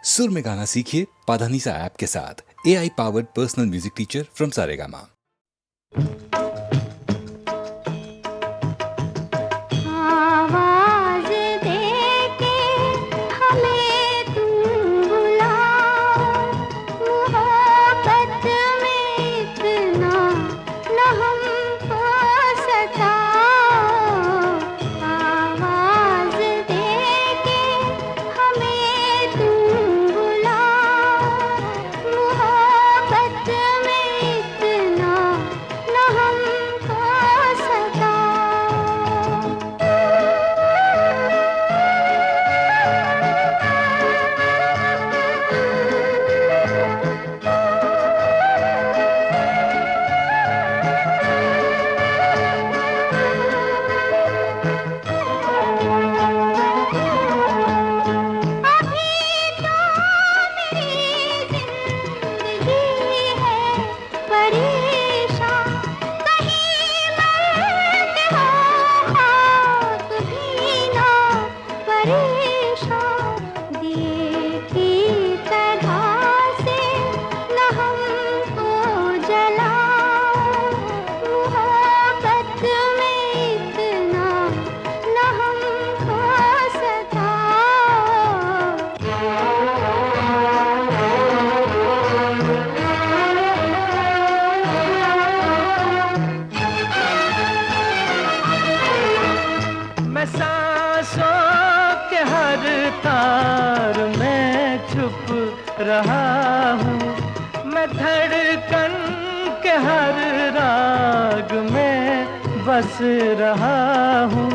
सुर में गाना सीखिए पाधानीसा ऐप के साथ। AI powered personal music teacher from Saregama. रहा हूँ मैं धड़कन के हर राग में बस रहा हूँ।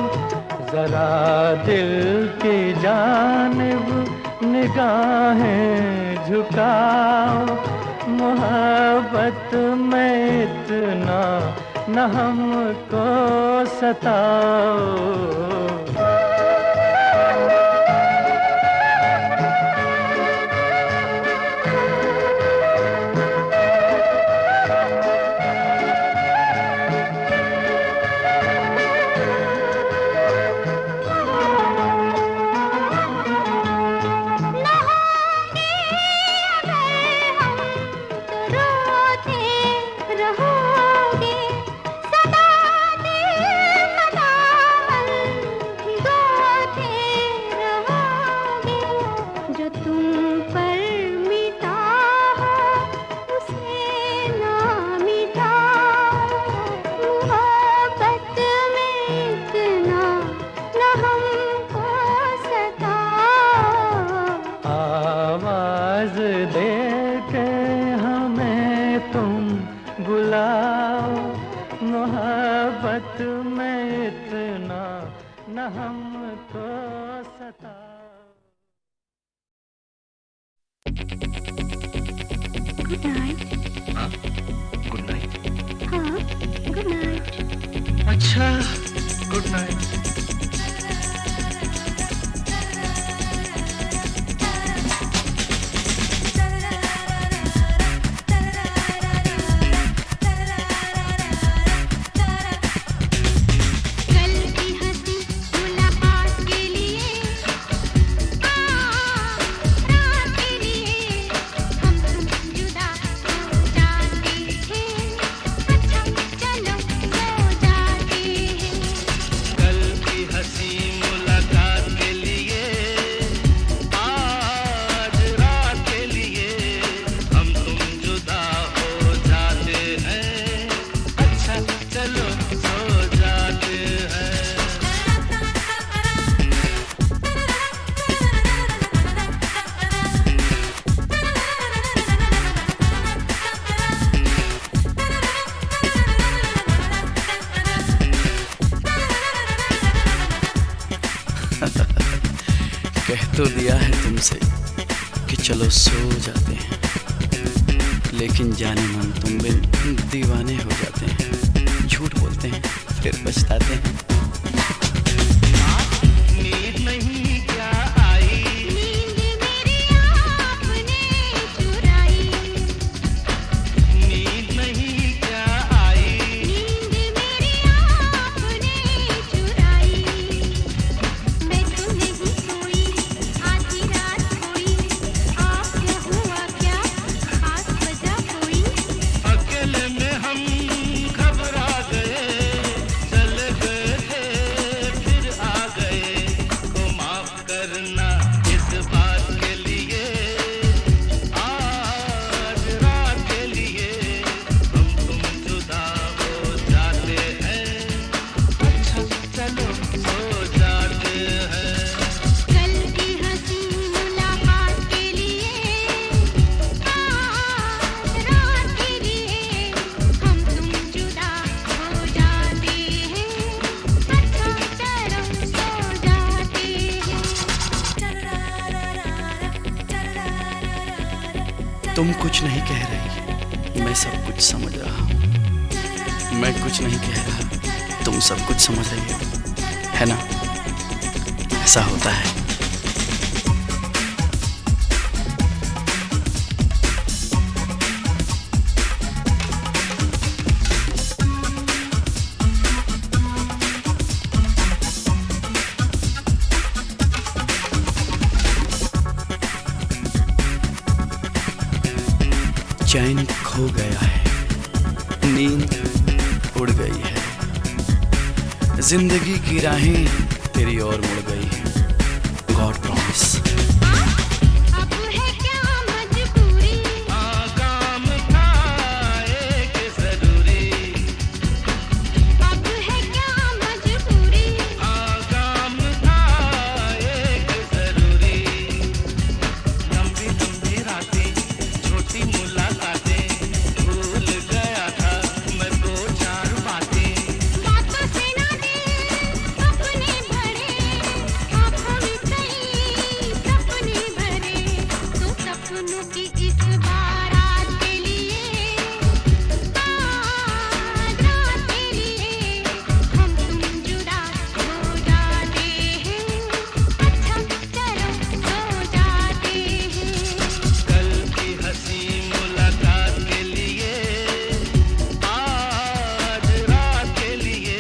जरा दिल की जानिब निगाहें झुकाओ, मोहब्बत में इतना न हमको सताओ। मोहब्बत में इतना न हमको सताओ। Good night. हाँ गुड नाइट। हाँ गुड नाइट। अच्छा गुड नाइट। कह तो दिया है तुमसे कि चलो सो जाते हैं, लेकिन जाने मन तुम बिन दीवाने हो जाते हैं। झूठ बोलते हैं फिर पछताते हैं। नींद नहीं क्या आई, नींद मेरी आपने चुराई। नींद नहीं क्या आई, नींद मेरी आपने चुराई। मैं तो नहीं सोई आधी रात कोई, तुम कुछ नहीं कह रही, मैं सब कुछ समझ रहा हूँ। मैं कुछ नहीं कह रहा, तुम सब कुछ समझ रही हो, है ना? ऐसा होता है। चैन खो गया है, नींद उड़ गई है, जिंदगी की राहें तेरी ओर मुड़ गई है। God promise. अब है क्या मजबूरी, काम था एक जरूरी, अब है क्या मजबूरी, काम था एक जरूरी। लंबी लंबी रातें, छोटी मुलाकातें, भूल गया था मैं दो चार बातें। बातों से ना दिल अपने भरे, आँखों में कई सपने भरे, तो सपनों की इस बारात के लिए, आज रात के लिए हम तुम जुदा हो जाते हैं। अच्छा चलो सो जाते हैं। कल की हंसी मुलाकात के लिए, आज रात के लिए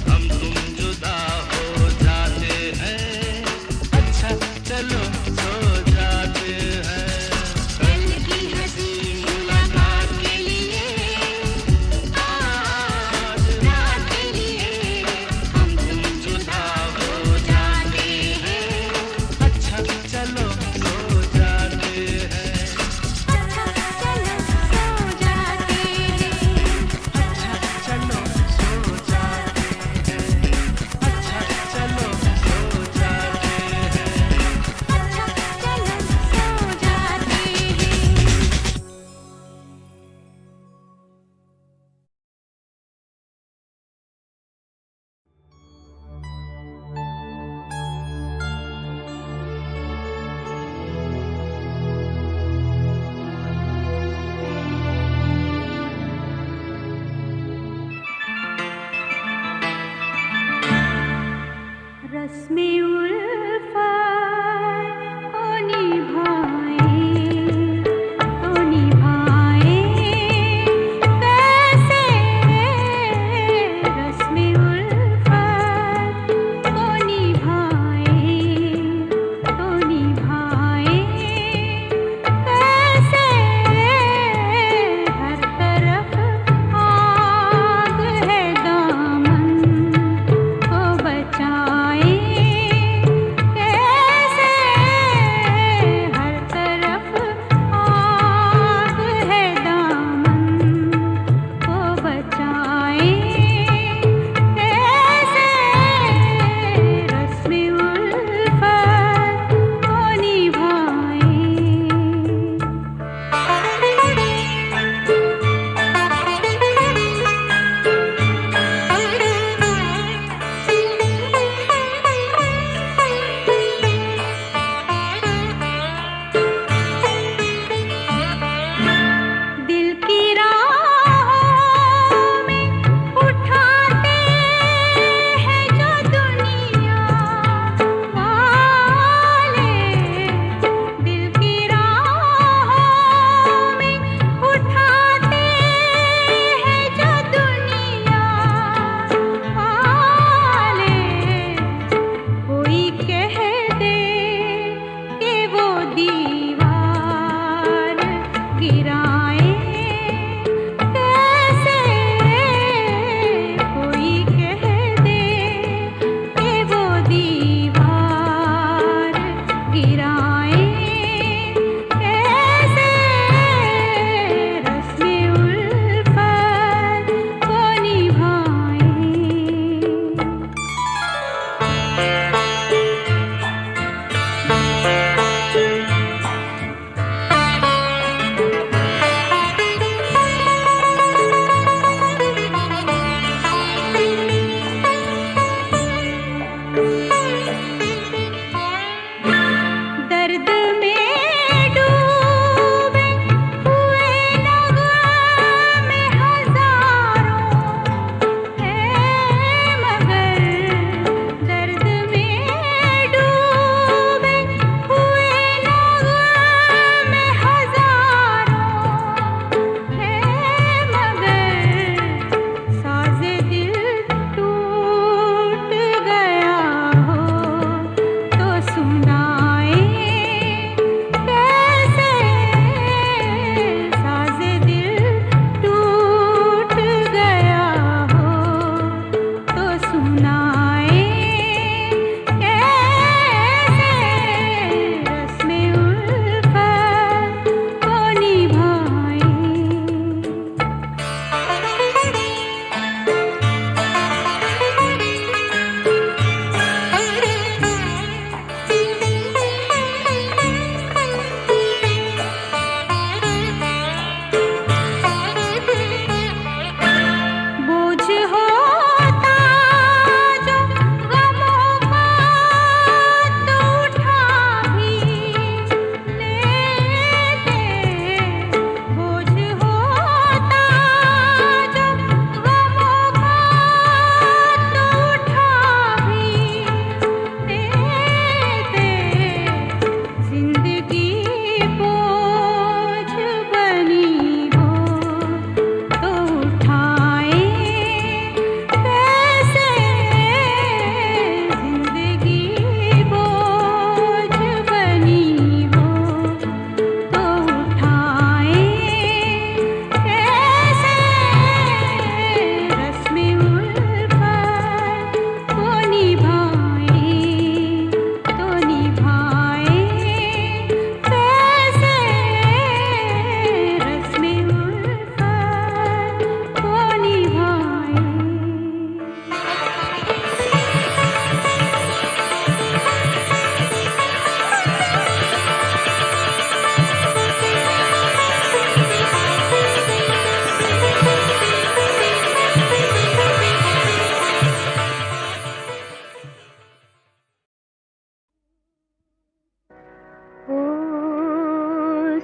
हम तुम जुदा हो जाते हैं। अच्छा चलो सो जाते हैं। कल की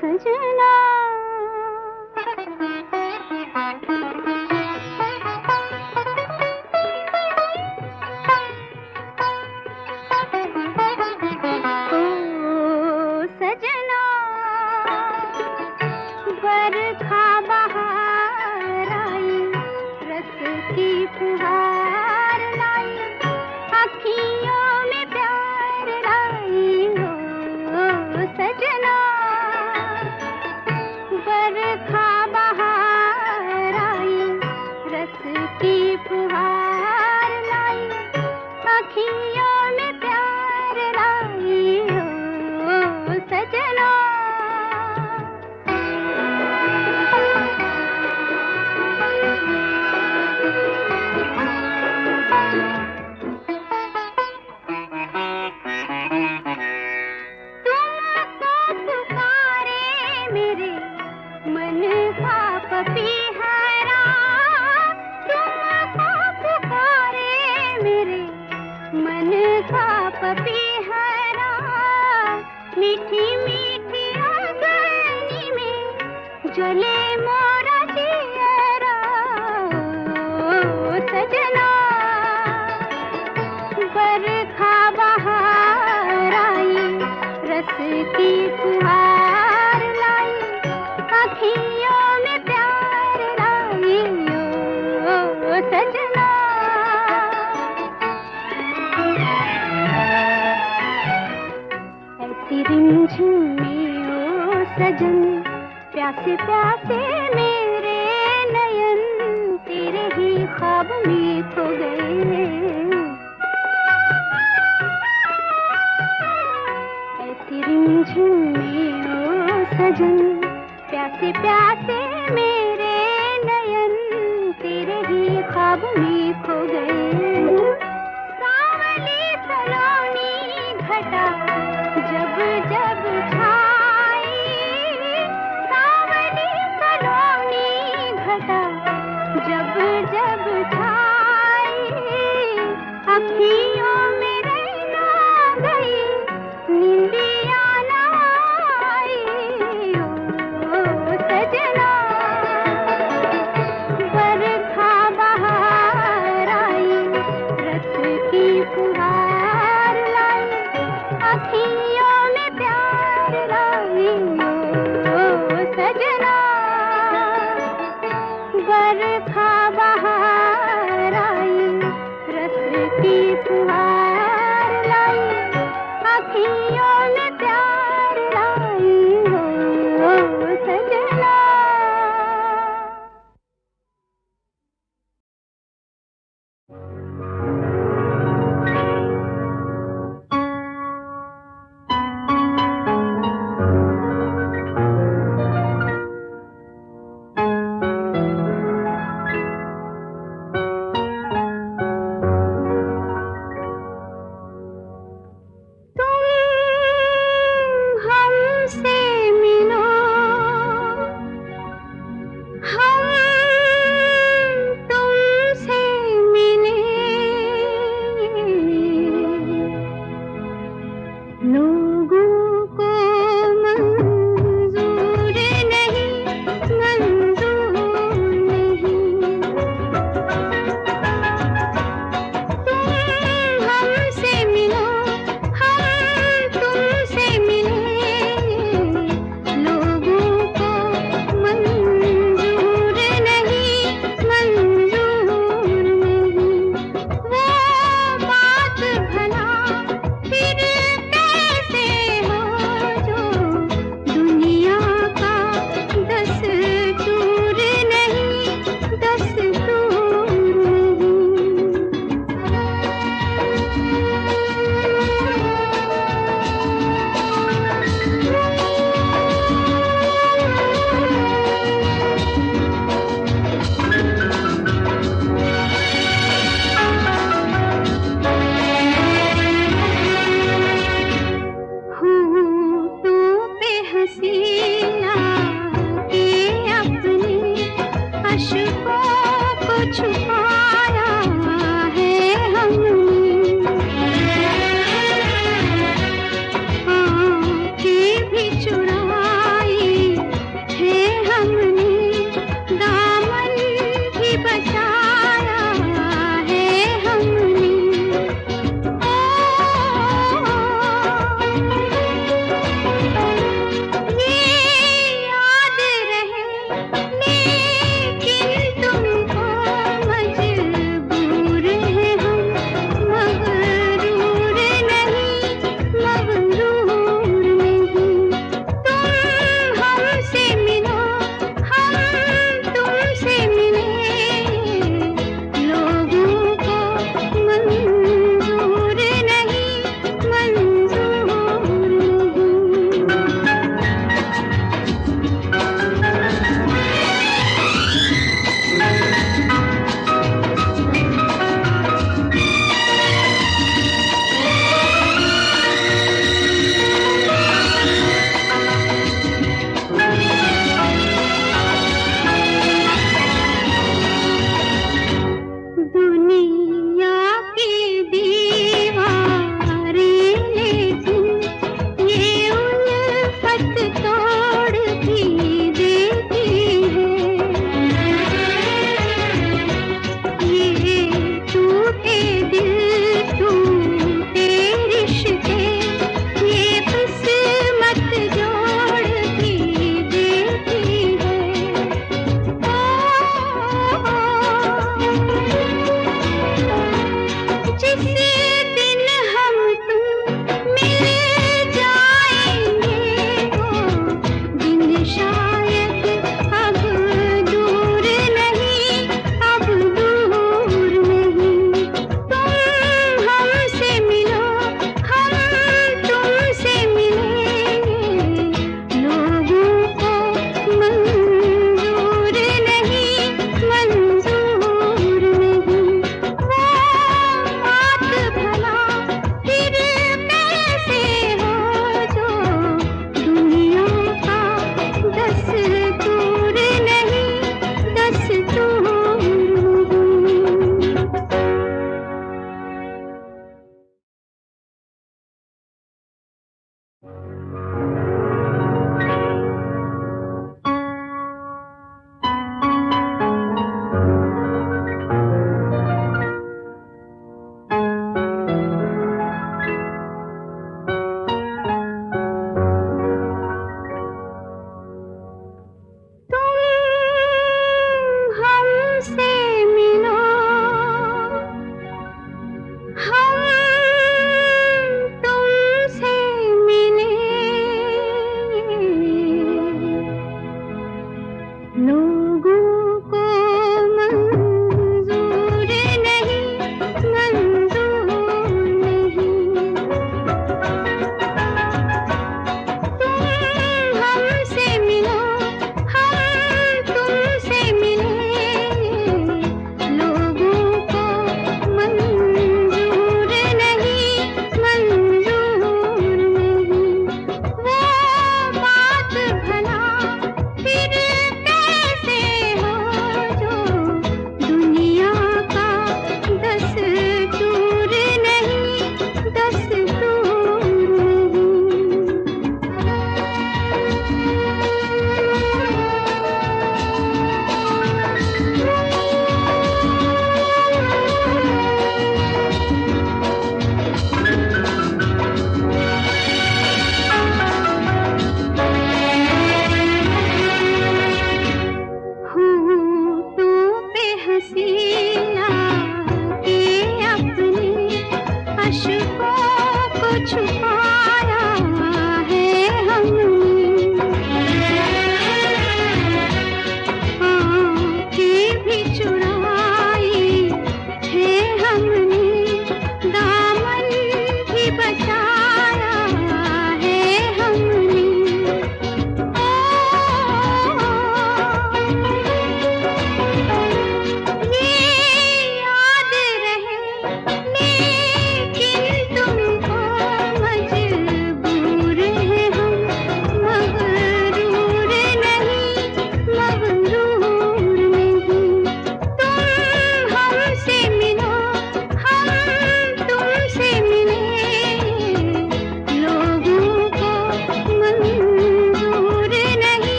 सजना ओ सजना बरखा बहार आई रस की फुहार लाई अखियों में प्यार लाई ओ सजना बरखा बहार आई रस की फुहार लाई अखियों में प्यार लाई ओ सजना मीठी मीठी अगनी में जले मोरा जियरा ओ सजना बरखा बहार आई रस की फुहार लाई अखियों में प्यार लाई ओ सजना रिमझिम में ओ सजन प्यासे प्यासे मेरे नयन तेरे ही ख्वाब में खो गए ऐसी रिमझिम में ओ सजन प्यासे प्यासे मेरे नयन तेरे ही ख्वाब में खो गए सावली सलोनी घटा जब जब छाई सावली सलोनी घटा जब जब छाई अखियों में रहना गई नींदिया ना आई ओ सजना बरखा बहार आई रस की फुहार लाई अखियों में प्यार लाई ओ सजना बरखा बहार आई रस की फुहार लाई अखियों में प्यार लाई ओ सजना चुराई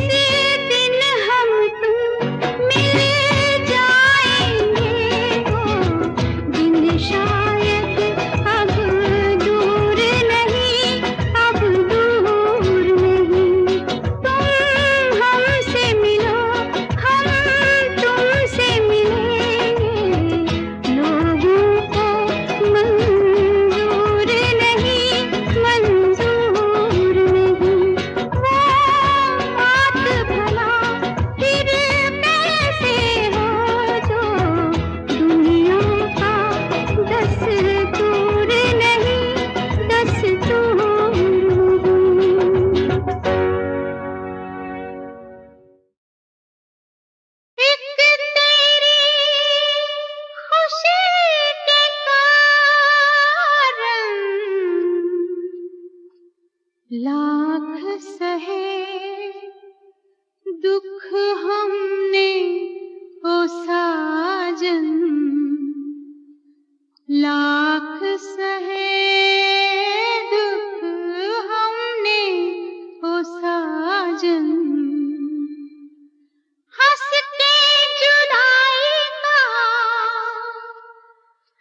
दिन हम तुम मिल जाएंगे वो दिन शायद अब दूर नहीं, अब दूर नहीं। तुम हमसे मिलो, हम तुमसे मिलेंगे, लोगों को मंजूर नहीं, मंजूर नहीं। वो बात भला फिर कैसे हो जो दुनिया का दस्तूर नहीं, दस्तूर नहीं। एक तेरी खुशी के कारण लाख सहे दुख हमने ओ साजन, लाख सहे दुख हमने ओ साजन। हंस के जुदाई का,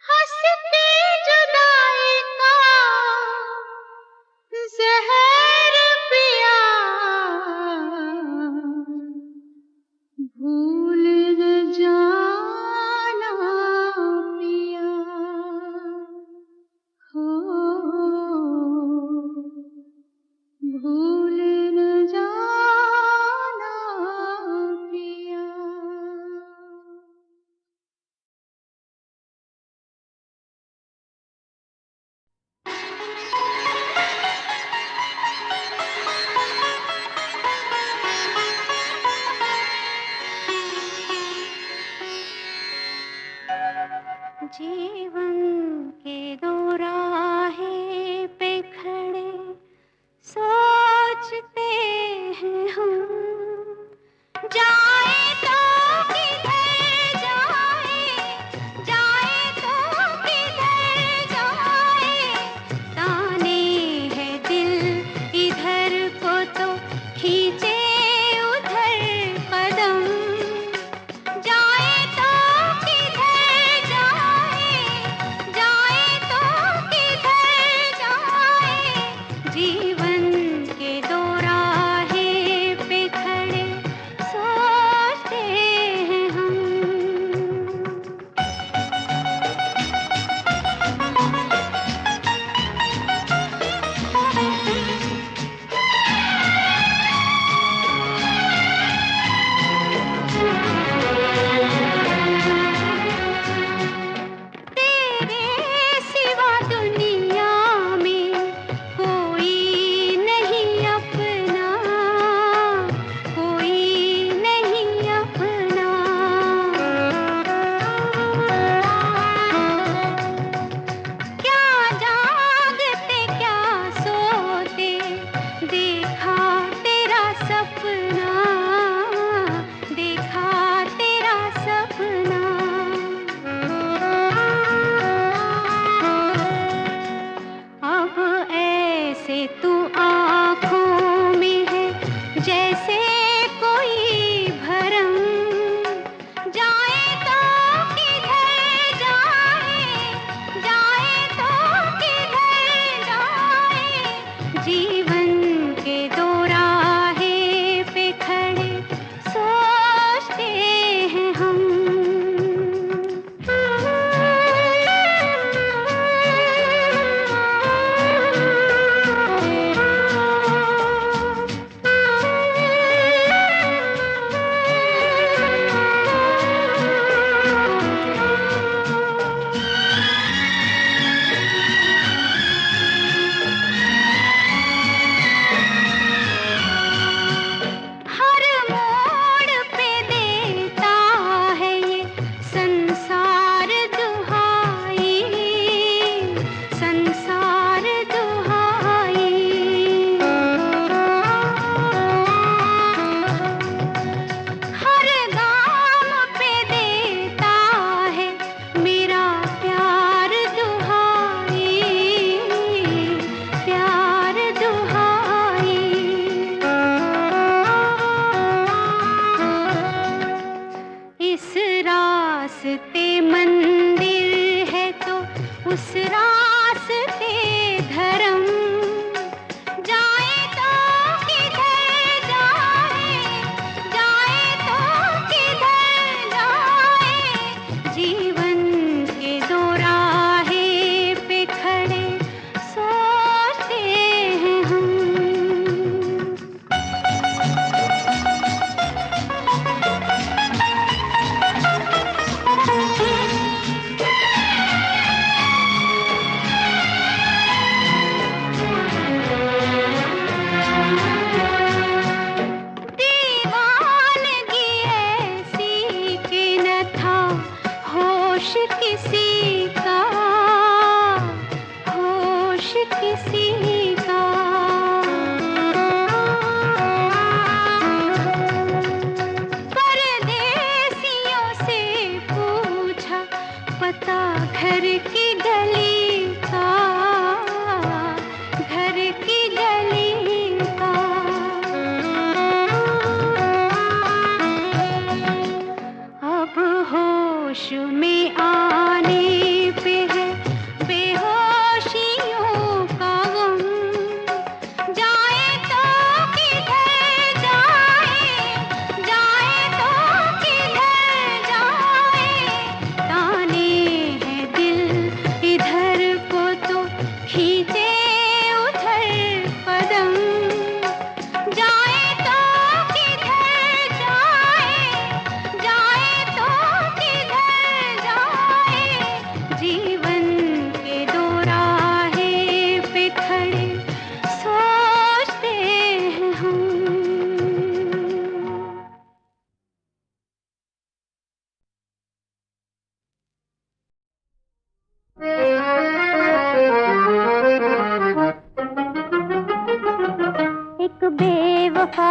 हंस के जुदाई का जहर पिया,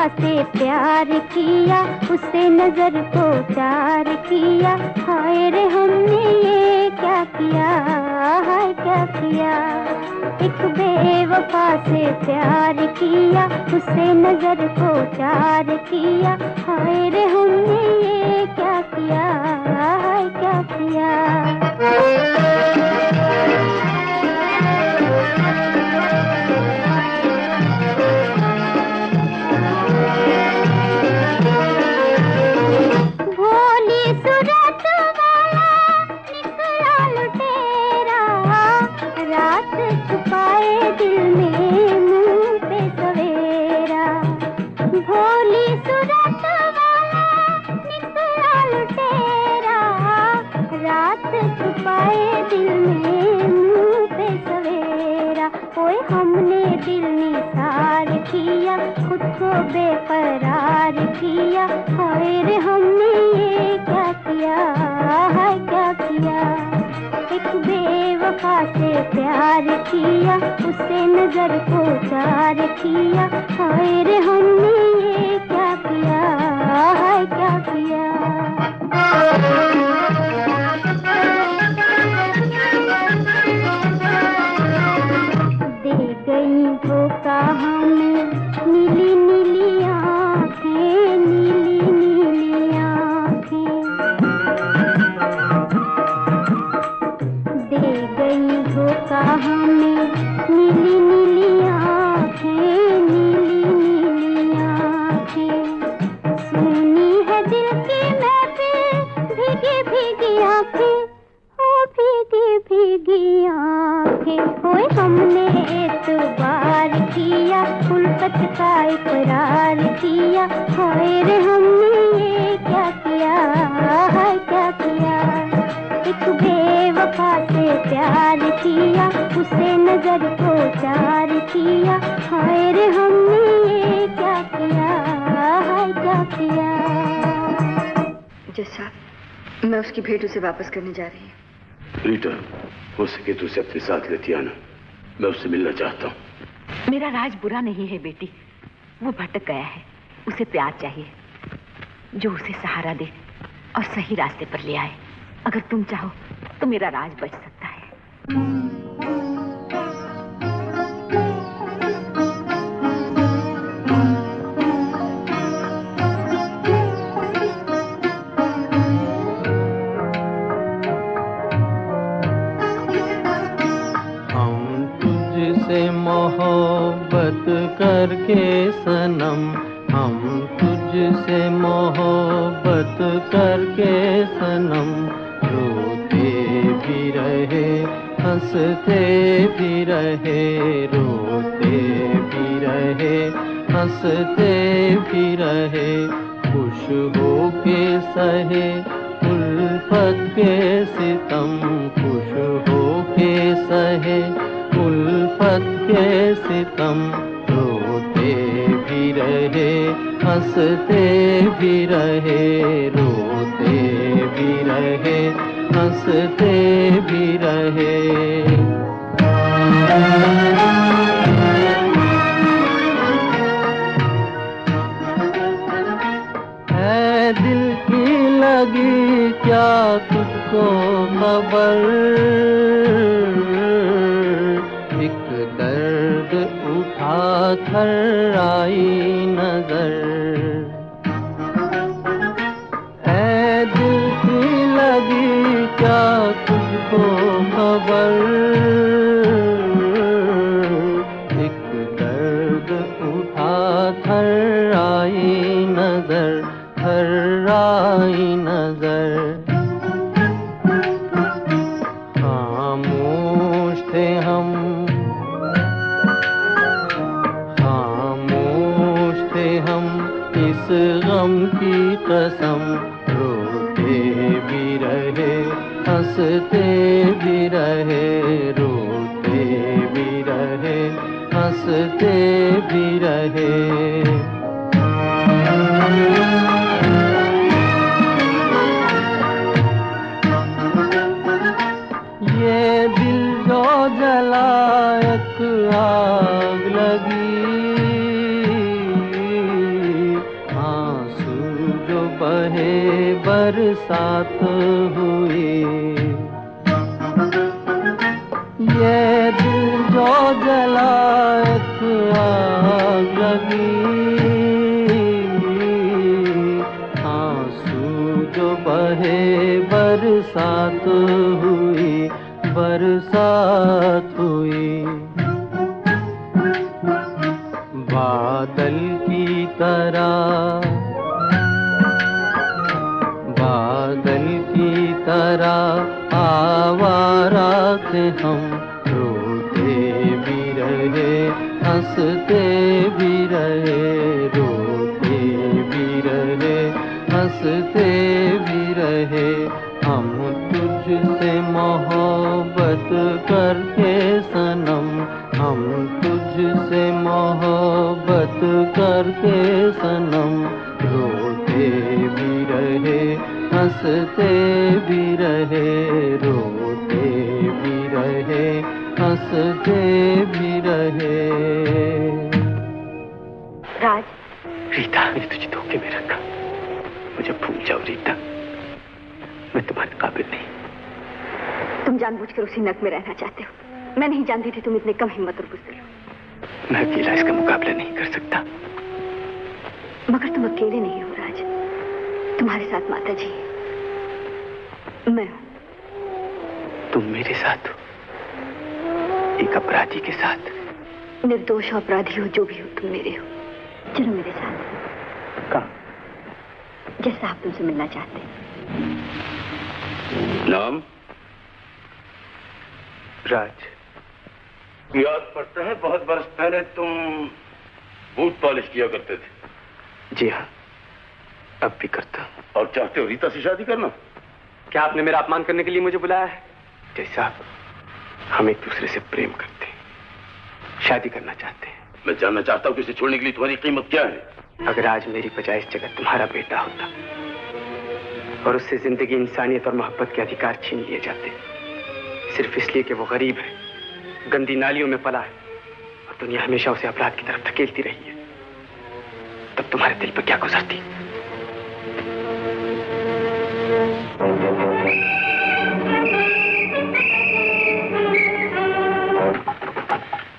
से प्यार किया, उससे नजर को चार किया, हाय रे हमने ये क्या किया, हाय क्या किया। एक बेवफा से प्यार किया, उससे नजर को चार किया, हाय रे हमने ये क्या किया, हाय क्या किया। भोली सूरत वाला निकला लुटेरा, रात छुपाए दिल में मुंह पे सवेरा। भोली सूरत वाला निकला लुटेरा, रात छुपाए दिल में मुंह पे सवेरा। ओए हमने दिल निसार किया, खुद को बेकरार किया, हाय रे हमने ये क्या किया, हाय क्या किया। एक बेवफा से प्यार किया, उससे नजर को चार किया, हाय रे हमने ये क्या किया, हाय क्या किया। दे गई धोखा हमें नीली नीली आँखें, नीली नीली आँखें। दे गई धोखा हमें नीली नीली आँखें, नीली नीली आँखें। सुनी है दिल की महफिल, भीगी भीगी आँखें, ओ भीगी भीगी आँखें। ओए हमने एतबार किया, उल्फत का इकरार किया, हाय रे हमने ये क्या किया, हाय क्या किया। एक बेवफा से प्यार किया, उससे नजर को चार किया, हाय रे हमने ये क्या किया, हाय क्या किया। जज साहब, मैं उसकी भेंट उसे वापस करने जा रही हूँ। रीटा, हो सके तो उसे अपने साथ लेती आना, मैं उससे मिलना चाहता हूँ। मेरा राज बुरा नहीं है बेटी, वो भटक गया है, उसे प्यार चाहिए जो उसे सहारा दे और सही रास्ते पर ले आए। अगर तुम चाहो तो मेरा राज बच सकता है। मोहब्बत करके सनम, हम तुझसे मोहब्बत करके सनम, रोते भी रहे हंसते भी रहे, रोते भी रहे हंसते भी रहे, खुश हो के सहे उल्फत के सितम, खुश हो के सहे उल्फत के सितम, रोते भी रहे हंसते भी रहे, रोते भी रहे हंसते भी रहे। है दिल की लगी क्या तुझको खबर, एक दर्द उठा कर आई नजर, ऐ दिल की लगी क्या तुझको खबर, एक दर्द उठा कर आई नजर, कर आई नजर। खामोश थे हम, खामोश थे हम इस गम की कसम, रोते भी रहे हंसते भी रहे, रोते भी रहे हंसते भी रहे। ये दिल जो जला एक आग लगी, जो बहे बरसात हुई, ये दिल जो जला एक आग लगी, आंसू जो बहे बरसात हुई, बरसात हुई। बादल की तरह, बादल की तरह आवारा थे हम, रोते भी रहे हंसते भी रहे, रोते भी रहे हंसते भी रहे। हम तुझसे मोहब्बत करके सनम, हम तुझसे मोहब्बत करके सनम, रोते भी रहे हंसते भी रहे, रोते भी रहे हंसते भी रहे। राज, रीता, मैंने तुझे धोखे में रखा। मुझे भूल जाओ रीता, मैं तुम्हारे काबिल नहीं। तुम जानबूझकर उसी नर्क में रहना चाहते हो। मैं नहीं जानती थी तुम इतने कम हिम्मत और बुज़दिल हो। मैं अकेला इसका मुकाबला नहीं कर सकता। मगर तुम अकेले नहीं हो राज, तुम्हारे साथ माता जी है, मैं हूं। तुम मेरे साथ हो, एक अपराधी के साथ। निर्दोष अपराधी हो जो भी हो, तुम मेरे हो। चलो मेरे साथ। कहाँ? जैसा आप तुमसे मिलना चाहते हैं। नाम? राज। याद पड़ता है बहुत बरस पहले तुम बूट पॉलिश किया करते थे। जी हाँ, अब भी करता हूँ। और चाहते हो रीता से शादी करना? क्या आपने मेरा अपमान करने के लिए मुझे बुलाया है? जैसा हम एक दूसरे से प्रेम करते हैं, शादी करना चाहते हैं। मैं जानना चाहता हूँ कि उसे छोड़ने के लिए तुम्हारी कीमत क्या है? अगर आज मेरी बजाय इस जगह तुम्हारा बेटा होता और उससे जिंदगी, इंसानियत और मोहब्बत के अधिकार छीन लिए जाते, सिर्फ इसलिए कि वो गरीब है, गंदी नालियों में पला है और दुनिया हमेशा उसे अपराध की तरफ धकेलती रही है, तब तुम्हारे दिल पर क्या गुजरती?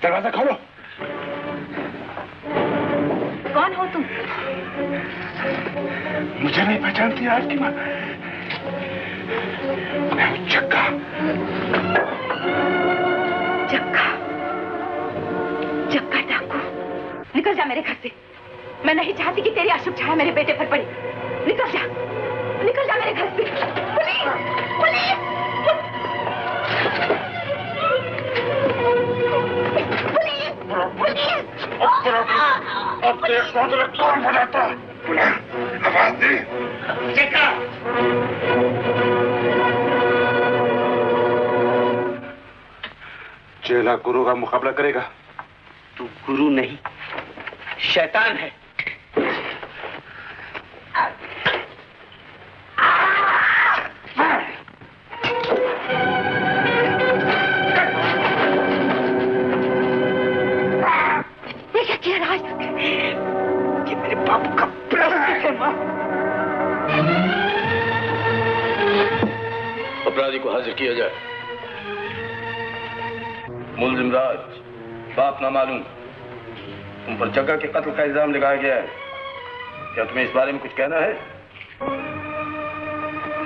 दरवाजा खोलो। कौन हो तुम? मुझे नहीं पहचानती आज की माँ? मैं हूँ जग्गा। जग्गा, जग्गा डाकू, निकल जा मेरे घर से। मैं नहीं चाहती कि तेरी अशुभ छाया मेरे बेटे पर पड़े। निकल जा, निकल जा मेरे घर से। Police, police, police, police. अब देखता हूँ कौन बनाता। आवाज दे। जग्गा। चेला गुरु का मुकाबला करेगा। तू गुरु नहीं, शैतान है। ये क्या किया राज? ये मेरे बाबू का प्रस्ताव है माँ। अपराधी को हाजिर किया जाए। मुलजिम राज, बाप ना मालूम, तुम पर जग्गा के कत्ल का इल्जाम लगाया गया है। क्या तुम्हें इस बारे में कुछ कहना है?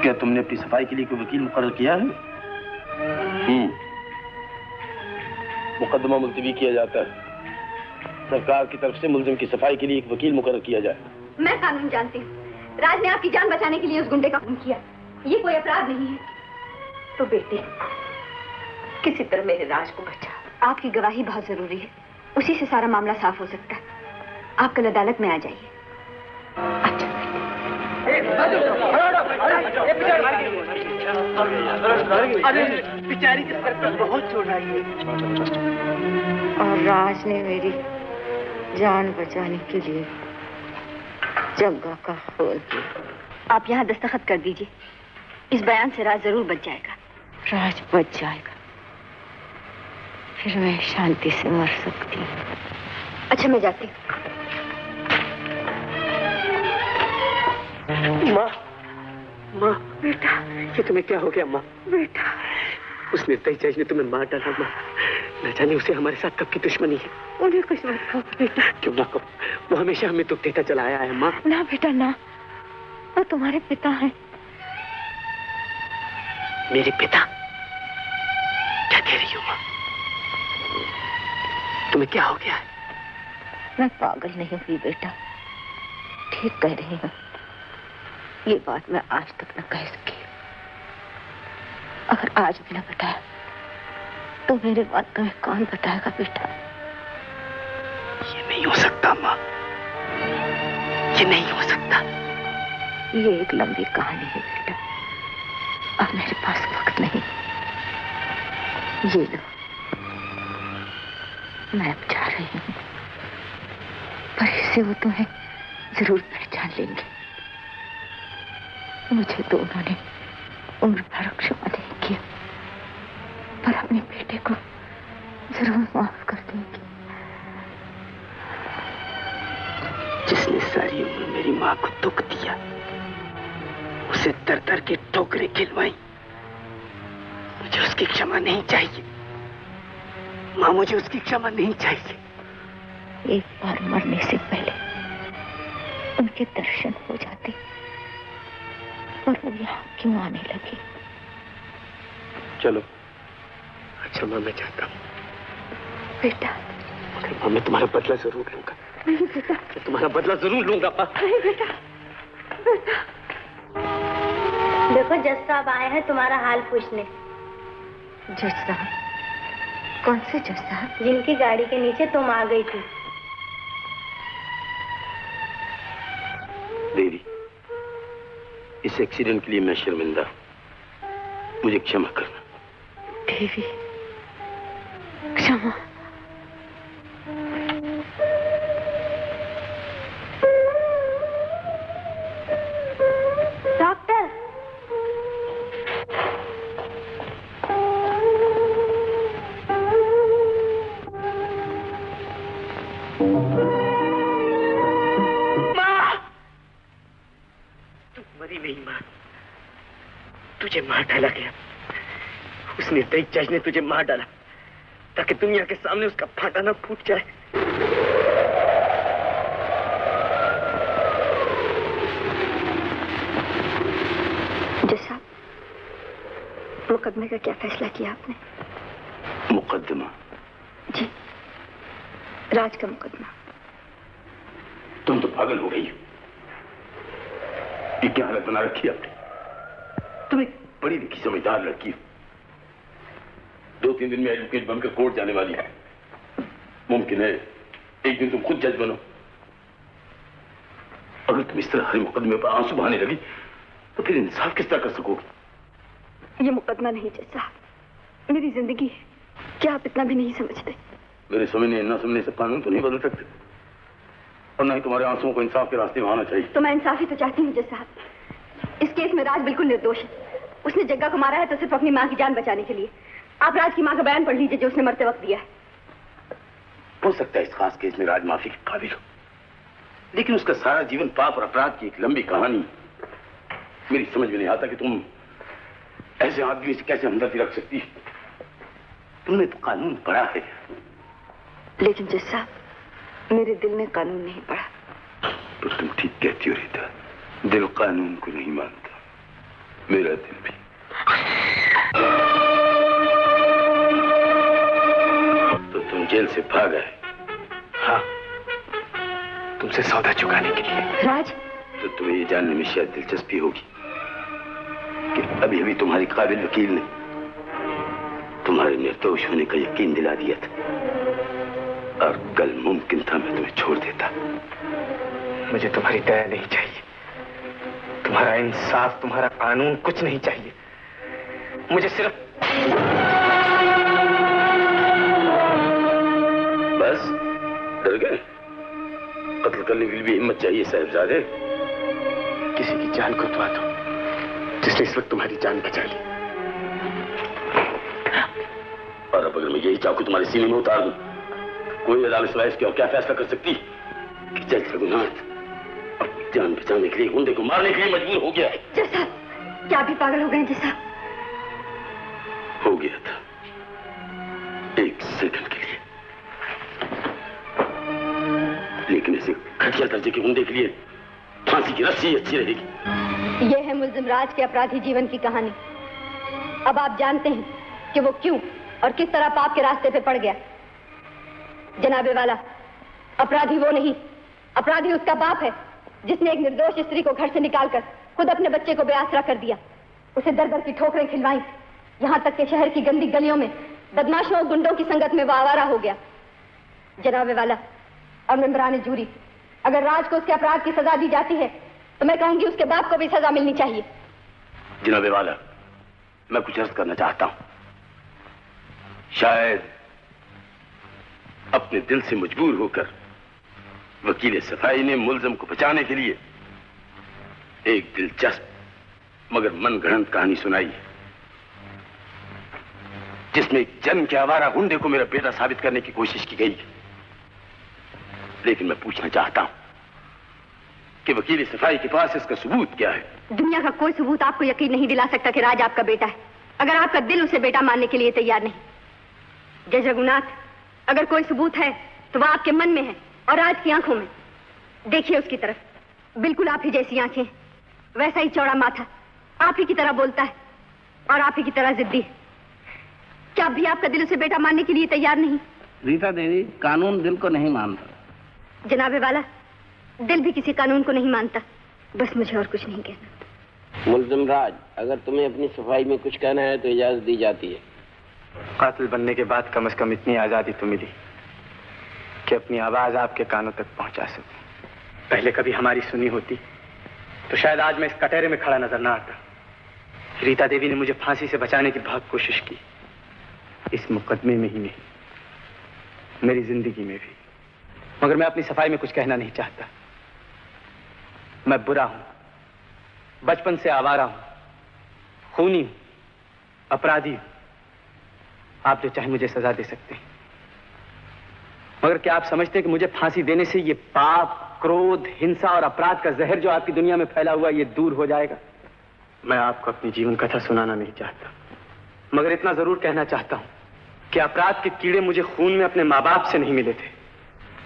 क्या तुमने अपनी सफाई के लिए कोई वकील मुकर्रर किया है? मुकदमा मुलतवी किया जाता है। सरकार की तरफ से मुलजिम की सफाई के लिए एक वकील मुकर्रर किया जाए। मैं कानून जानती हूँ। राज ने आपकी जान बचाने के लिए उस गुंडे का खून किया। ये कोई अपराध नहीं है। तो बेटे, किसी तरह मेरे राज को बचा। आपकी गवाही बहुत जरूरी है, उसी से सारा मामला साफ हो सकता है। आप कल अदालत में आ जाइए। अच्छा बेचारी के सर पर बहुत चोट आई है। और राज ने मेरी जान बचाने के लिए जग्गा का खून किया। आप यहाँ दस्तखत कर दीजिए। इस बयान से राज जरूर बच जाएगा। राज बच जाएगा, फिर मैं शांति से मर सकती हूँ। अच्छा, मैं जाती हूँ। माँ, माँ, बेटा, ये तुम्हें क्या हो गया माँ? बेटा, उस निर्दयी जज ने तुम्हें मार डाला माँ। न जाने उसे हमारे साथ कब की दुश्मनी है। उन्हें कुछ मत कहो बेटा। क्यों ना कहो, वो हमेशा हमें दुख देता चला आया है माँ। ना बेटा ना, वो तुम्हारे पिता हैं। मेरे पिता? क्या कह रही हो माँ? तुम्हें क्या हो गया है? मैं पागल नहीं हुई बेटा, ठीक कह रही हूँ। ये बात मैं आज तक न कह सकी। अगर आज भी न बताया तो मेरे बात तुम्हें कौन बताएगा बेटा? ये नहीं हो सकता माँ, ये नहीं हो सकता। ये एक लंबी कहानी है बेटा, अब मेरे पास वक्त नहीं। ये लो, मैं अब जा रही हूँ, पर इससे वो तुम्हें जरूर पहचान लेंगे। मुझे तो उन्होंने उम्र भर क्षमा नहीं किया, पर अपने बेटे को जरूर माफ कर देंगे। जिसने सारी उम्र मेरी माँ को दुख दिया, उसे दर दर के ठोकरें खिलवाई, मुझे उसकी क्षमा नहीं चाहिए माँ, मुझे उसकी क्षमा नहीं चाहिए। एक बार मरने से पहले उनके दर्शन हो जाते, और वो यहाँ क्यों आने लगे? चलो। अच्छा माँ, मैं चाहता हूँ। बेटा, मगर माँ, मैं तुम्हारा बदला जरूर लूंगा। नहीं बेटा, मैं तुम्हारा बदला जरूर लूंगा माँ। नहीं बेटा, बेटा। देखो जज साहब आए हैं तुम्हारा हाल पूछने। जज साहब? कौन से जज साहब? जिनकी गाड़ी के नीचे तुम आ गई थी। देवी, इस एक्सीडेंट के लिए मैं शर्मिंदा हूं, मुझे क्षमा करना। देवी, क्षमा? डॉक्टर, मरी नहीं माँ, तुझे मार डाला गया। उस निर्दयी जज ने तुझे मार डाला ताकि दुनिया के सामने उसका फाटा ना फूट जाए। जज साहब, मुकदमे का क्या फैसला किया आपने? मुकदमा? जी, राज का मुकदमा। तुम तो पागल हो गई हो। ये क्या हालत बना रखी है आपने? तुम एक बड़ी लिखी समझदार लड़की हो, 2-3 दिन में एडवोकेट बनकर कोर्ट जाने वाली है। मुमकिन है एक दिन तुम खुद जज बनो। अगर तुम इस तरह हर मुकदमे पर आंसू बहाने लगी तो फिर इंसाफ किस तरह कर सकोगी? ये मुकदमा नहीं जज साहब, मेरी जिंदगी है। क्या आप इतना भी नहीं समझते? मेरे समझने न समझने से कानून तो नहीं बदल सकते, और न ही तुम्हारे आंसुओं को इंसाफ के रास्ते में आना चाहिए। तो मैं इंसाफी तो चाहती हूँ जज साहब। इस केस में राज बिल्कुल निर्दोष है। उसने जग्गा को मारा है तो सिर्फ अपनी माँ की जान बचाने के लिए। आप राज की माँ का बयान पढ़ लीजिए जो उसने मरते वक्त दिया है। हो सकता है इस खास केस में राज माफी के काबिल हो, लेकिन उसका सारा जीवन पाप और अपराध की एक लंबी कहानी। मेरी समझ में नहीं आता कि तुम ऐसे आदमी से कैसे हमदर्दी रख सकती। तुमने तो कानून पढ़ा है। लेकिन जज साहब, मेरे दिल ने कानून नहीं पढ़ा। तो तुम ठीक कहती हो रीता, दिल कानून को नहीं मानता, मेरा दिल भी। तो तुम जेल से भाग आए? हाँ, तुमसे सौदा चुकाने के लिए। राज? तो तुम्हें ये जानने में शायद दिलचस्पी होगी कि अभी अभी तुम्हारी काबिल वकील ने तुम्हारे निर्दोष होने का यकीन दिला दिया था, और कल मुमकिन था मैं तुम्हें छोड़ देता। मुझे तुम्हारी दया नहीं चाहिए, तुम्हारा इंसाफ, तुम्हारा कानून कुछ नहीं चाहिए। मुझे सिर्फ बस डर गए? कत्ल करने के लिए भी हिम्मत चाहिए साहिबजादे। किसी की जान को दुआ दो जिसने इस वक्त तुम्हारी जान बचा ली। और अब अगर मैं यही चाकू तुम्हारे सीने में उतार दूं, कोई अदालत सिवाय इसके और क्या फैसला कर सकती कि जज रघुनाथ जान बचाने के लिए गुंडे को मारने के लिए मजबूर हो गया। जज साहब, क्या भी पागल हो गए हैं जज साहब? हो गया था, एक सेकंड के लिए, लेकिन इसे घटिया दर्जे के गुंडे के लिए फांसी की रस्सी अच्छी रहेगी। यह है मुल्जिम राज के अपराधी जीवन की कहानी। अब आप जानते हैं कि वो क्यों और किस तरह पाप के रास्ते पे पड़ गया। जनाबे वाला, अपराधी वो नहीं, अपराधी उसका बाप है जिसने एक निर्दोष स्त्री को घर से निकालकर खुद अपने बच्चे को बेआसरा कर दिया, उसे दर दर की ठोकरें खिलवाई, यहाँ तक कि शहर की गंदी गलियों में बदमाशों और गुंडों की संगत में वो आवारा हो गया। जनाबे वाला और मेंबरान जूरी, अगर राज को उसके अपराध की सजा दी जाती है तो मैं कहूंगी उसके बाप को भी सजा मिलनी चाहिए। जनाबे वाला, मैं कुछ अर्ज करना चाहता हूं। शायद अपने दिल से मजबूर होकर वकील सफाई ने मुल्जिम को बचाने के लिए एक दिलचस्प मगर मनगढ़ंत कहानी सुनाई है, जिसमें एक जन्म के आवारा गुंडे को मेरा बेटा साबित करने की कोशिश की गई। लेकिन मैं पूछना चाहता हूं कि वकील सफाई के पास इसका सबूत क्या है? दुनिया का कोई सबूत आपको यकीन नहीं दिला सकता कि राज आपका बेटा है, अगर आपका दिल उसे बेटा मानने के लिए तैयार नहीं। जज रघुनाथ, अगर कोई सबूत है तो वह आपके मन में है और राज की आंखों में। देखिए उसकी तरफ, बिल्कुल आप ही जैसी आंखें, वैसा ही चौड़ा माथा, आप ही की तरह बोलता है और आप ही की तरह जिद्दी है। क्या भी आपका दिल उसे बेटा मानने के लिए तैयार नहीं? रीता देवी, कानून दिल को नहीं मानता। जनाबे वाला, दिल भी किसी कानून को नहीं मानता। बस मुझे और कुछ नहीं कहना। मुल्जिम राज, अगर तुम्हें अपनी सफाई में कुछ कहना है तो इजाजत दी जाती है। कातिल बनने के बाद कम से कम इतनी आजादी तो मिली कि अपनी आवाज आपके कानों तक पहुंचा सकूं। पहले कभी हमारी सुनी होती तो शायद आज मैं इस कटहरे में खड़ा नजर ना आता। रीता देवी ने मुझे फांसी से बचाने की बहुत कोशिश की, इस मुकदमे में ही नहीं, मेरी जिंदगी में भी। मगर मैं अपनी सफाई में कुछ कहना नहीं चाहता। मैं बुरा हूं, बचपन से आवारा हूं, खूनी हूं, अपराधी हूं। आप जो चाहे मुझे सजा दे सकते हैं, मगर क्या आप समझते हैं कि मुझे फांसी देने से ये पाप, क्रोध, हिंसा और अपराध का जहर जो आपकी दुनिया में फैला हुआ ये दूर हो जाएगा? मैं आपको अपनी जीवन कथा सुनाना नहीं चाहता, मगर इतना जरूर कहना चाहता हूं कि अपराध के कीड़े मुझे खून में अपने माँ बाप से नहीं मिले थे,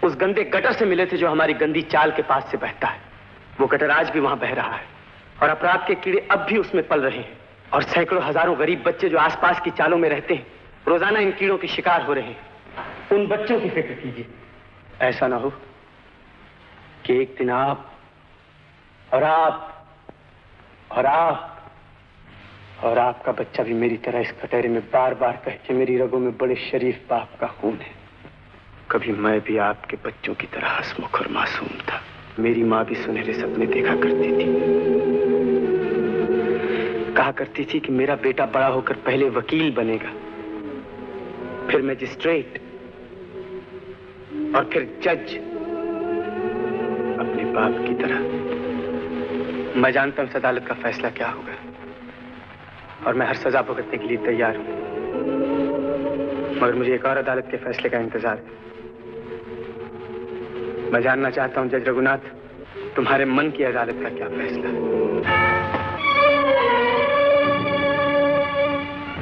उस गंदे गटर से मिले थे जो हमारी गंदी चाल के पास से बहता है। वो गटर आज भी वहां बह रहा है और अपराध के कीड़े अब भी उसमें पल रहे हैं, और सैकड़ों हजारों गरीब बच्चे जो आसपास की चालों में रहते हैं रोजाना इन कीड़ों के शिकार हो रहे हैं। उन बच्चों की फिक्र कीजिए। ऐसा ना हो कि एक दिन आप और आपका बच्चा भी मेरी तरह इस कटहरे में बार बार कहे कि मेरी रगों में बड़े शरीफ बाप का खून है। कभी मैं भी आपके बच्चों की तरह हंसमुख और मासूम था। मेरी माँ भी सुनहरे सपने देखा करती थी, कहा करती थी कि मेरा बेटा बड़ा होकर पहले वकील बनेगा, फिर मजिस्ट्रेट और फिर जज, अपने बाप की तरह। मैं जानता हूं इस अदालत का फैसला क्या होगा और मैं हर सजा भुगतने के लिए तैयार हूं, मगर मुझे एक और अदालत के फैसले का इंतजार है। मैं जानना चाहता हूं जज रघुनाथ, तुम्हारे मन की अदालत का क्या फैसला है?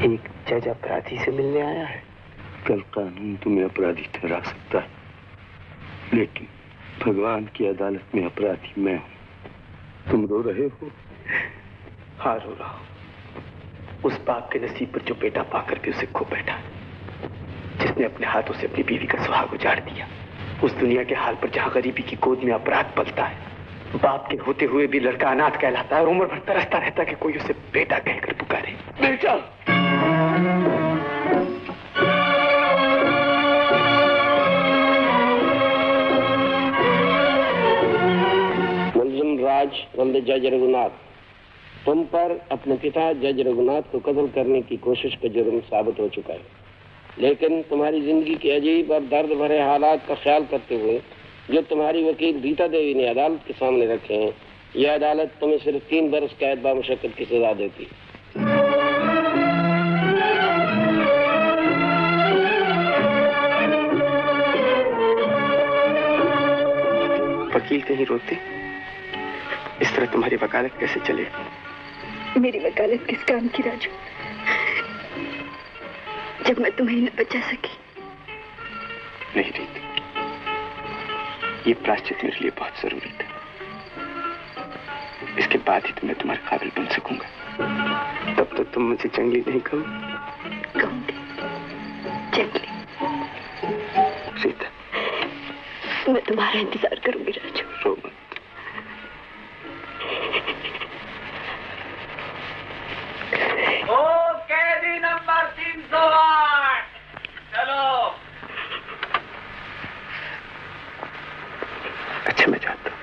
एक जज अपराधी से मिलने आया है। कल कानून तुम्हें अपराधी ठहरा सकता है, लेकिन भगवान की अदालत में अपराधी मैं हूं। तुम रो रहे हो? हाँ, रो रहा हूं उस बाप के नसीब पर जो बेटा पाकर भी उसे खो बैठा, जिसने अपने हाथों से अपनी बीवी का सुहाग उजाड़ दिया। उस दुनिया के हाल पर जहां गरीबी की गोद में अपराध पलता है, बाप के होते हुए भी लड़का अनाथ कहलाता है और उम्र भर तरसता रहता है कि कोई उसे बेटा कहकर पुकारे। बेटा! मुल्जिम राज वंदे जज रघुनाथ, तुम पर अपने पिता जज रघुनाथ को कत्ल करने की कोशिश का जुर्म साबित हो चुका है, लेकिन तुम्हारी जिंदगी के अजीब और दर्द भरे हालात का ख्याल करते हुए जो तुम्हारी वकील रीता देवी ने अदालत के सामने रखे हैं, यह अदालत तुम्हें सिर्फ 3 बरस कैद बामुशक्कत की सजा देती। वकील कहीं रोते? तरह तुम्हारी वकालत कैसे चले? मेरी वकालत किस काम की राजू, जब मैं तुम्हें न बचा सकी? नहीं रीत, ये प्रायश्चित मेरे लिए बहुत जरूरी था। इसके बाद ही तो मैं तुम्हारे काबिल बन सकूंगा। तब तो तुम मुझे जंगली नहीं कहोगे? कहूंगी जंगली। सीता, मैं तुम्हारा इंतजार करूंगी राजू। रो मत। ओ कैदी नंबर 308, चलो। अच्छा, मैं जाता हूँ।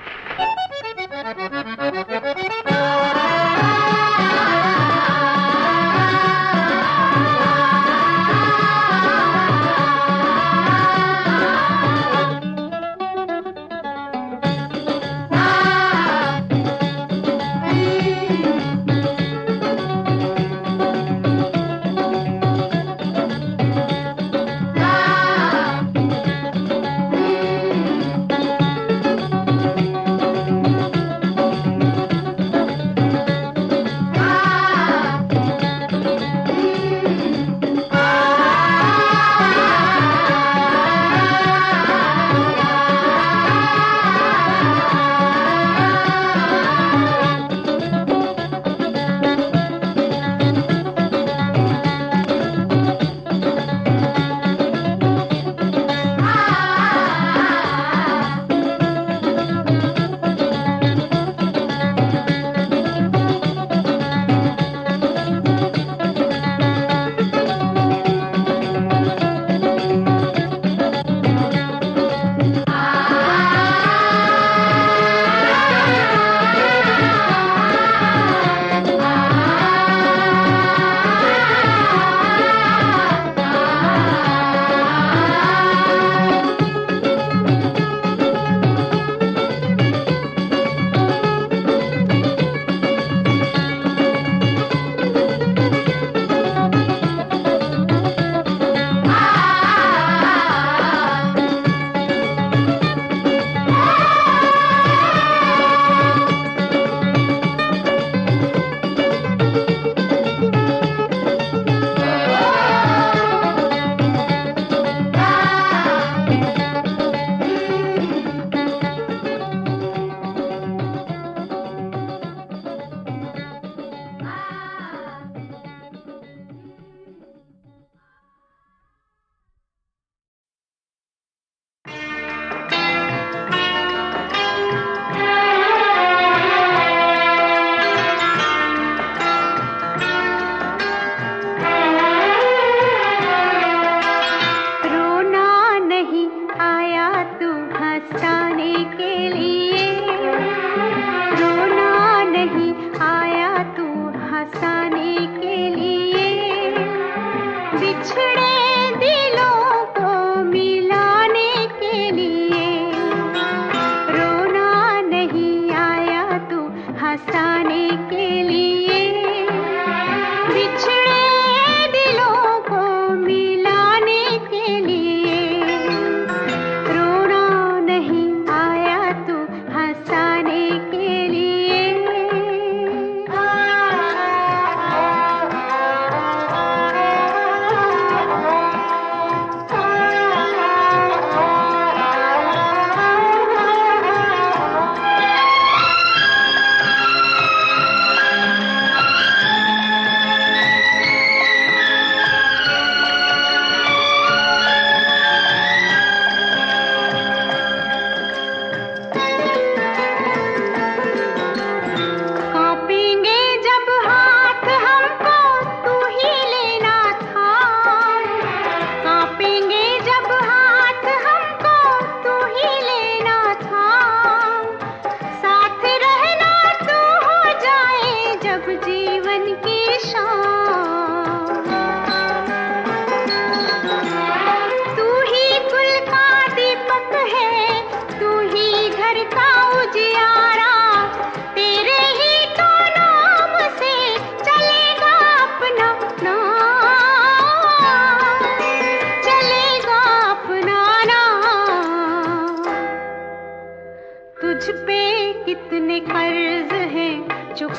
तुझ पे कितने कर्ज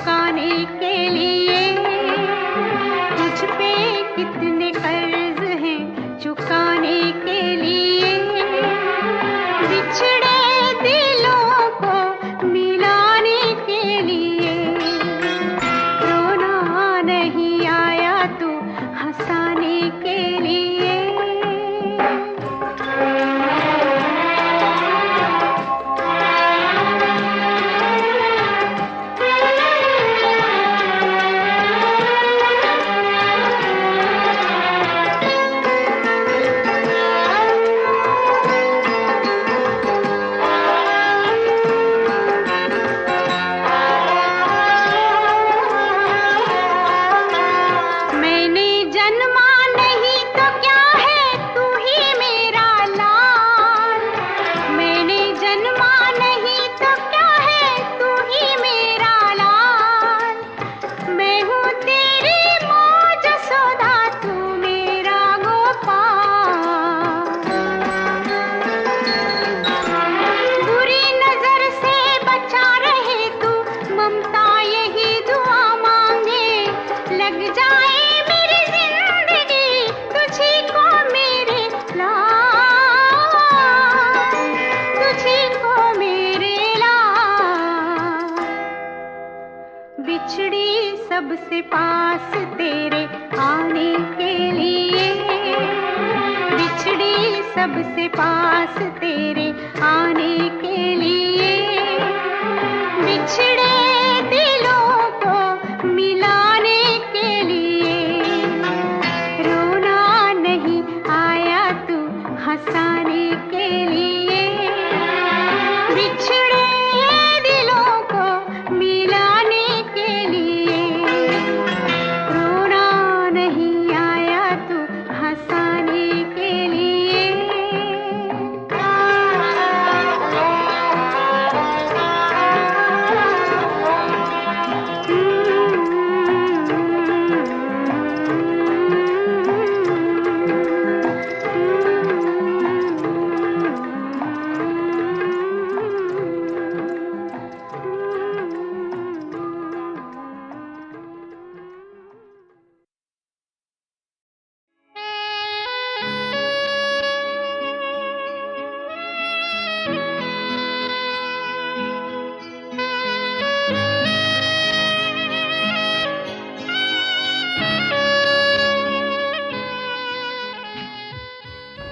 चुकाने के लिए। तुझ पे कितने कर्ज हैं चुकाने के लिए। बिछड़े दिलों को मिलाने के लिए। रोना नहीं आया तू हंसाने के लिए। मैंने जन्मा नहीं तो क्या है तू ही मेरा लाल। मैंने जन्मा नहीं तो क्या है तू ही मेरा लाल। मैं हूँ तेरी मौज सौदा तू मेरा गोपाल। बुरी नजर से बचा रहे तू ममता यही दुआ मांगे। लग जाए मेरी जिंदगी तुझी को मेरे लाल। तुझी को मेरे लाल। बिछड़ी सबसे पास तेरे आने के लिए। बिछड़ी सबसे पास तेरे आने के लिए। बिछड़े दिलों को मिलाने के लिए। रोना नहीं आया तू हंसाने के लिए। बिछड़े दिलों को मिलाने के लिए। रोना नहीं आया तू हंसाने के लिए।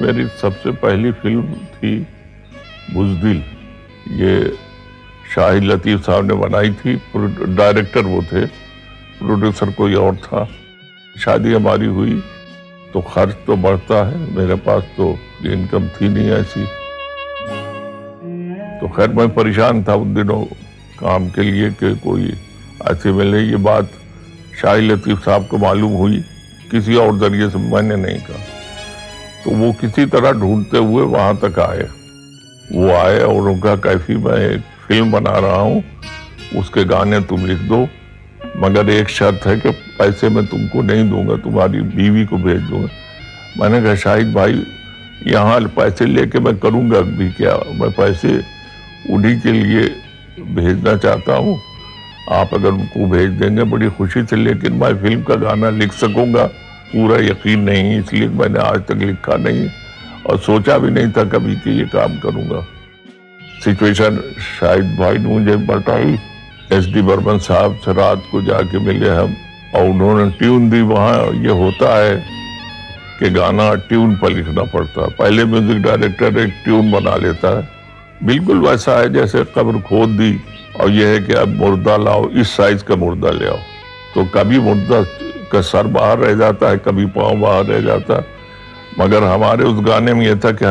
मेरी सबसे पहली फिल्म थी बुज़दिल। ये शाहिद लतीफ़ साहब ने बनाई थी। डायरेक्टर वो थे, प्रोड्यूसर कोई और था। शादी हमारी हुई तो खर्च तो बढ़ता है, मेरे पास तो इनकम थी नहीं ऐसी। तो खैर मैं परेशान था उन दिनों काम के लिए कि कोई ऐसे मिले। ये बात शाहिद लतीफ़ साहब को मालूम हुई, किसी और जरिए से मैंने नहीं कहा। तो वो किसी तरह ढूंढते हुए वहां तक आए। वो आए और उनका कैफी मैं एक फिल्म बना रहा हूँ, उसके गाने तुम लिख दो, मगर एक शर्त है कि पैसे मैं तुमको नहीं दूंगा, तुम्हारी बीवी को भेज दूंगा। मैंने कहा शाहिद भाई यहाँ पैसे लेके मैं करूंगा भी क्या, मैं पैसे उन्हीं के लिए भेजना चाहता हूँ, आप अगर उनको भेज देंगे बड़ी खुशी से, लेकिन मैं फिल्म का गाना लिख सकूंगा पूरा यकीन नहीं, इसलिए मैंने आज तक लिखा नहीं और सोचा भी नहीं था कभी कि ये काम करूंगा। सिचुएशन शाहिद भाई ने मुझे बताई। SD बर्मन साहब से रात को जाके मिले हम और उन्होंने ट्यून दी। वहाँ ये होता है कि गाना ट्यून पर लिखना पड़ता है। पहले म्यूजिक डायरेक्टर एक ट्यून बना लेता है, बिल्कुल वैसा है जैसे कब्र खोद दी और यह है कि अब मुर्दा लाओ, इस साइज का मुर्दा ले आओ। तो कभी मुर्दा का सर बाहर रह जाता है, कभी पाँव बाहर रह जाता है, मगर हमारे उस गाने में यह था कि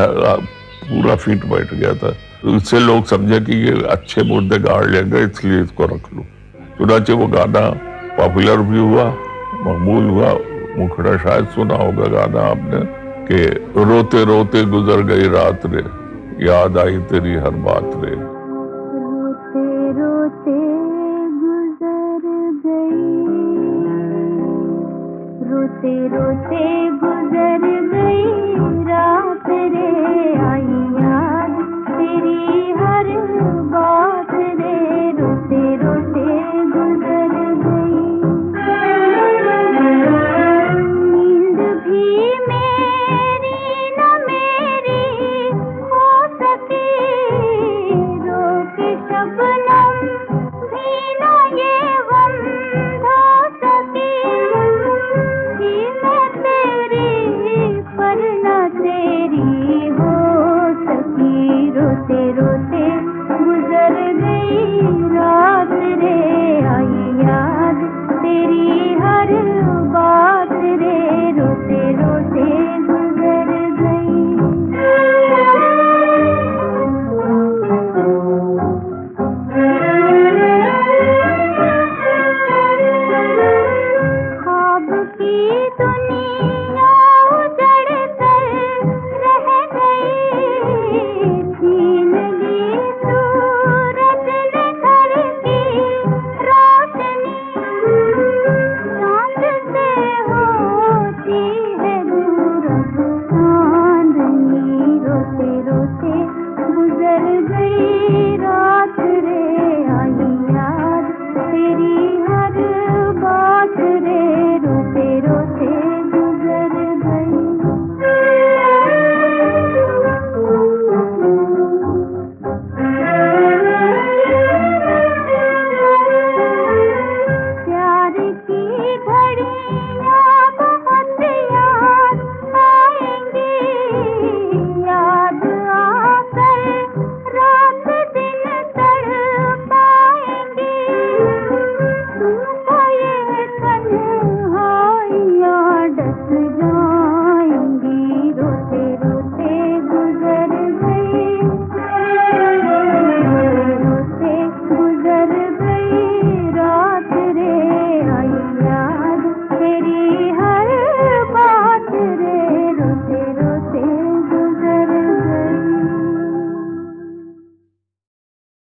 पूरा फिट बैठ गया था। तो इससे लोग समझे कि ये अच्छे मुर्दे गाड़ लेंगे, इसलिए इसको रख लो। चुनाचे वो गाना पॉपुलर भी हुआ, मकबूल हुआ। मुखड़ा शायद सुना होगा गाना आपने कि रोते रोते गुजर गई रात रे, याद आई तेरी हर बात रे। रोते रोते गुजर गई, रोते रोते गुजर